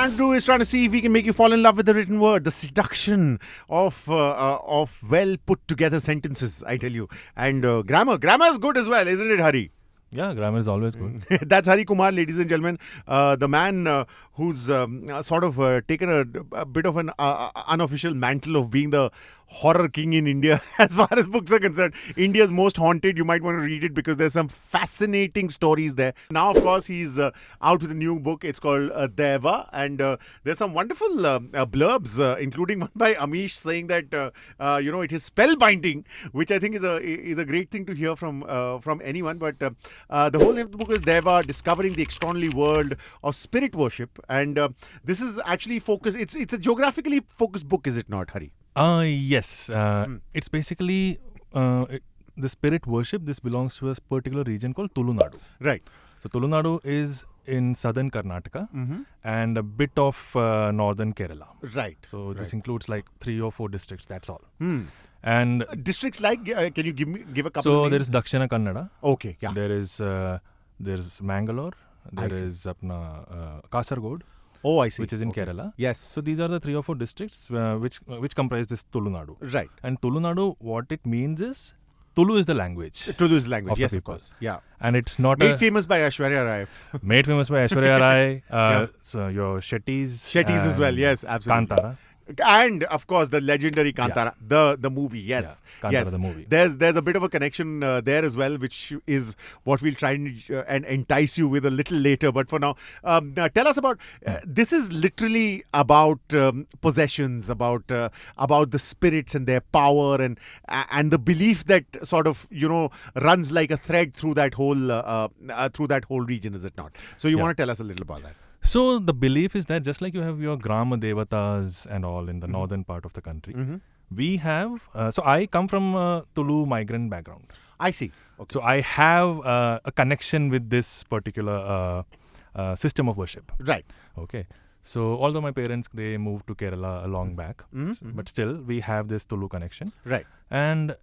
trying to do is trying to see if we can make you fall in love with the written word, the seduction of well put together sentences, I tell you. And grammar is good as well, isn't it, Hari? Yeah, grammar is always good. That's Hari Kumar, ladies and gentlemen, the man who's sort of taken a bit of an unofficial mantle of being the horror king in India as far as books are concerned. India's most haunted. You might want to read it because there's some fascinating stories there. Now, of course, he's out with a new book. It's called Daiva, and there's some wonderful blurbs, including one by Amish saying that it is spellbinding, which I think is a great thing to hear from anyone. But the whole name of the book is Daiva: Discovering the Extraordinary World of Spirit Worship, and this is actually focused. It's a geographically focused book, is it not, Hari? Yes. It's basically the spirit worship. This belongs to a particular region called Tulu, Nadu. Right. So Tulu, Nadu is in southern Karnataka and a bit of northern Kerala. Right. So this includes like 3 or 4 districts. That's all. And districts like, can you give a couple? So of there is Dakshina Kannada. Okay. Yeah. There's Mangalore. There is Kasargod. Oh, I see. Which is in Kerala. Yes. So these are the 3 or 4 districts which comprise this Tulu Nadu. Right. And Tulu Nadu, what it means is, Tulu is the language. Tulu is the language, yes, of course. Yeah. And it's not made famous by Aishwarya Rai. Made famous by Aishwarya Rai. So your Shetties. Shetties as well, yes, absolutely. Kantara. And of course the legendary Kantara, the movie, yes. Kantara, yes. the movie. There's a bit of a connection there as well, which is what we'll try and entice you with a little later. But for now, tell us about, this is literally about possessions, about the spirits and their power and the belief that sort of, runs like a thread through that whole region, is it not? So you want to tell us a little about that? So the belief is that just like you have your Grama Devatas and all in the northern part of the country, we have, so I come from a Tulu migrant background. I see. Okay. So I have a connection with this particular system of worship. Right. Okay. So although my parents, they moved to Kerala a long back, but still we have this Tulu connection. Right. And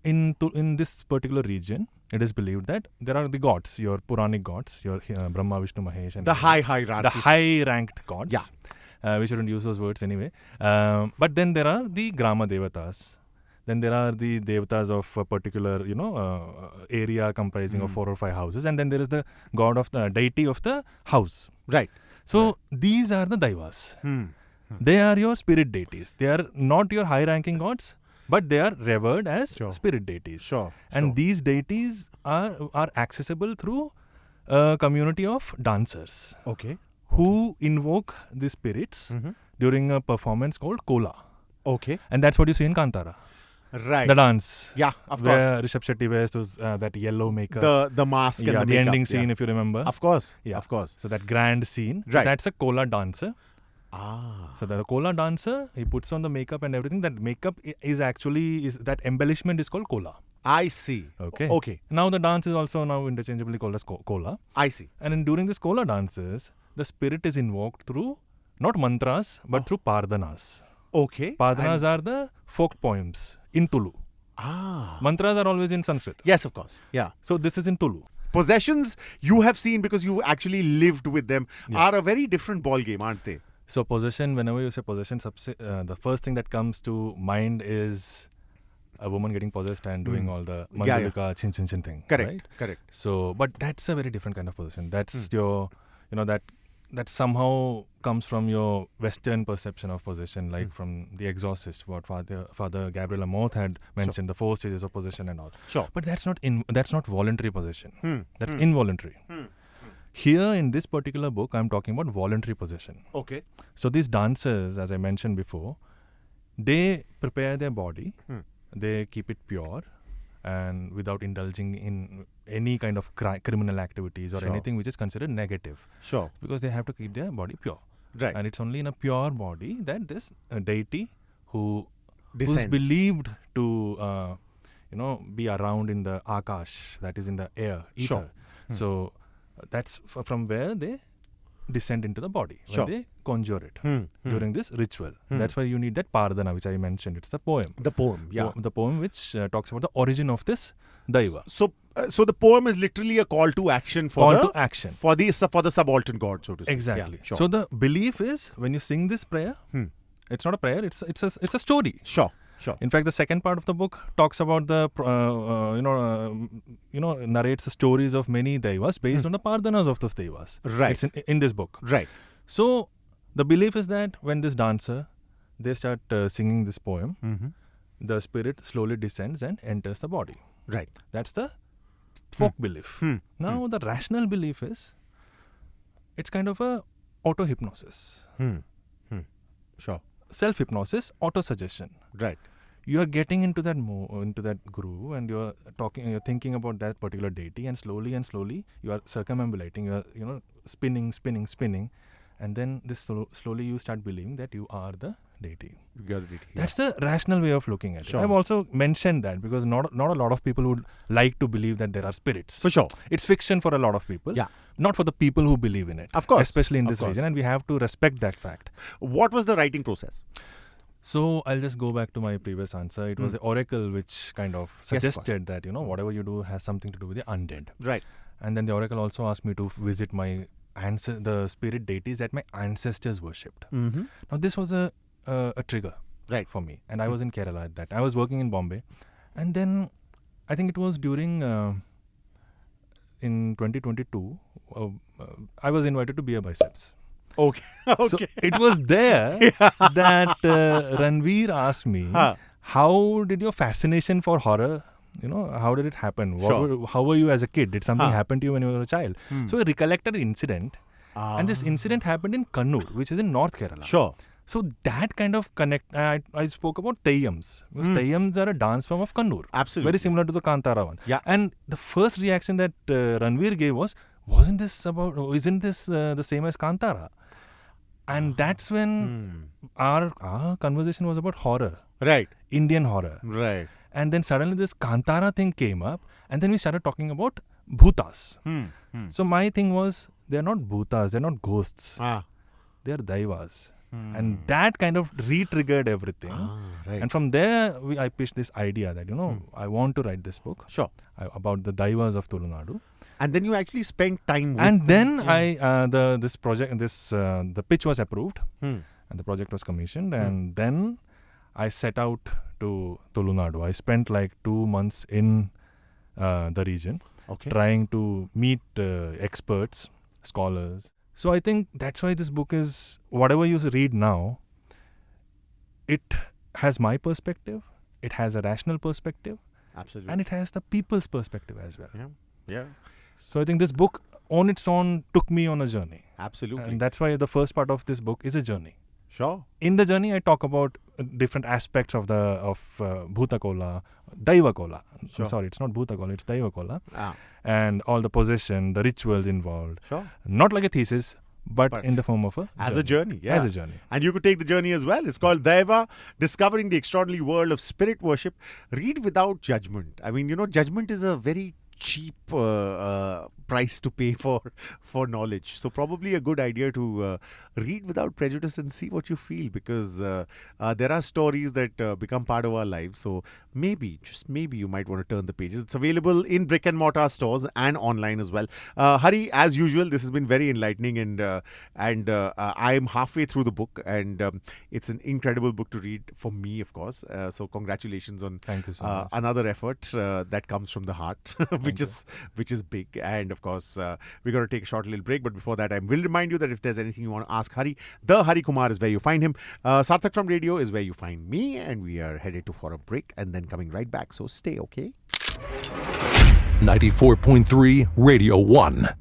in this particular region, it is believed that there are the gods, your Puranic gods, your Brahma, Vishnu, Mahesh. And the high-ranked gods. Yeah. We shouldn't use those words anyway. But then there are the Grama Devatas. Then there are the Devatas of a particular, area comprising of 4 or 5 houses. And then there is the god of the deity of the house. Right. So these are the Daivas. They are your spirit deities. They are not your high-ranking gods, but they are revered as spirit deities. And these deities are accessible through a community of dancers. Okay. Who invoke the spirits during a performance called Kola. Okay. And that's what you see in Kantara. Right. The dance. Yeah, of course. Where Rishabh Shetty wears that yellow makeup. The mask and the makeup. The ending scene, if you remember. Of course. Yeah. Of course. So that grand scene. Right. So that's a Kola dancer. So the Kola dancer, he puts on the makeup and everything. That makeup is actually, that embellishment is called Kola. I see. Okay. Now the dance is also now interchangeably called as Kola. I see. And during this Kola dances, the spirit is invoked through, not mantras, but through pardhanas. Okay. Pardhanas are the folk poems in Tulu. Mantras are always in Sanskrit. Yes, of course. Yeah. So this is in Tulu. Possessions you have seen because you actually lived with them are a very different ball game, aren't they? So possession, whenever you say possession, the first thing that comes to mind is a woman getting possessed and doing all the manjulika chin thing. Correct. So, but that's a very different kind of possession. That's your, that somehow comes from your Western perception of possession, like from The Exorcist, what Father Gabriel Amorth had mentioned, the 4 stages of possession and all. Sure. But that's not voluntary possession. That's involuntary. Here in this particular book, I'm talking about voluntary possession. Okay. So these dancers, as I mentioned before, they prepare their body, they keep it pure and without indulging in any kind of criminal activities or anything which is considered negative. Sure. Because they have to keep their body pure. Right. And it's only in a pure body that this deity who's descends. Believed to, be around in the Akash, that is in the air, ether. Sure. So that's from where they descend into the body, when they conjure it during this ritual. That's why you need that pardana, which I mentioned. It's the poem. The poem, yeah. The poem which talks about the origin of this Daiva. So So the poem is literally a call to action for the subaltern god, so to speak. Exactly. Yeah, sure. So the belief is when you sing this prayer, it's not a prayer. It's a story. Sure. In fact, the second part of the book talks about the narrates the stories of many Daivas based on the Pardhanas of those Daivas. Right. It's in this book. Right. So the belief is that when this dancer, they start singing this poem, the spirit slowly descends and enters the body. Right. That's the folk belief. Now the rational belief is it's kind of a auto-hypnosis. Sure. Self-hypnosis, auto-suggestion. Right. You are getting into that groove, and you're thinking about that particular deity, and slowly you are circumambulating, you are spinning, and then slowly you start believing that you are the deity. That's the rational way of looking at it. I've also mentioned that because not a lot of people would like to believe that there are spirits. For sure. It's fiction for a lot of people. Yeah. Not for the people who believe in it. Of course. Especially in this region, and we have to respect that fact. What was the writing process? So I'll just go back to my previous answer. It was the oracle which kind of suggested that, whatever you do has something to do with the undead. Right. And then the oracle also asked me to visit the spirit deities that my ancestors worshipped. Now this was a trigger for me. And I was in Kerala at that. I was working in Bombay. And then I think it was during, in 2022, I was invited to Beer Biceps. Okay. So it was there that Ranveer asked me, how did your fascination for horror, how did it happen? How were you as a kid? Did something happen to you when you were a child? So I recollected an incident. And this incident happened in Kannur, which is in North Kerala. Sure. So that kind of I spoke about Teyyams. Because Teyyams are a dance form of Kannur. Absolutely. Very similar to the Kantara one. Yeah. And the first reaction that Ranveer gave was, isn't this the same as Kantara? And that's when our conversation was about horror. Right. Indian horror. Right. And then suddenly this Kantara thing came up, and then we started talking about bhutas. So my thing was, they're not bhutas, they're not ghosts. They're Daivas. And that kind of re-triggered everything. Right. And from there, I pitched this idea that, I want to write this book. Sure. About the Daivas of Tulu, Nadu. And then you actually spent time with and then the pitch was approved and the project was commissioned, and then I set out to Tulu, Nadu. I spent like 2 months in the region trying to meet experts, scholars. So I think that's why this book is, whatever you read now, it has my perspective, it has a rational perspective, absolutely, and it has the people's perspective as well. Yeah. So I think this book on its own took me on a journey. Absolutely. And that's why the first part of this book is a journey. Sure. In the journey, I talk about different aspects of Bhuta Kola, Daiva Kola. Sure. Sorry, it's not Bhuta Kola, it's Daiva Kola. And all the possession, the rituals involved. Sure. Not like a thesis, but in the form of a journey. Yeah. As a journey. And you could take the journey as well. It's called Daiva, Discovering the Extraordinary World of Spirit Worship. Read without judgment. I mean, judgment is a very cheap price to pay for knowledge. So probably a good idea to read without prejudice and see what you feel, because there are stories that become part of our lives. So maybe, just maybe, you might want to turn the pages. It's available in brick and mortar stores and online as well. Hari, as usual, this has been very enlightening, and I am halfway through the book, and it's an incredible book to read for me, of course. So congratulations on Thank you so much. Another effort that comes from the heart, which is big. And of course, we're going to take a short little break. But before that, I will remind you that if there's anything you want to ask Hari, the Hari Kumar is where you find him. Sarthak from Radio is where you find me, and we are headed for a break and then coming right back. So stay, okay? 94.3 Radio 1.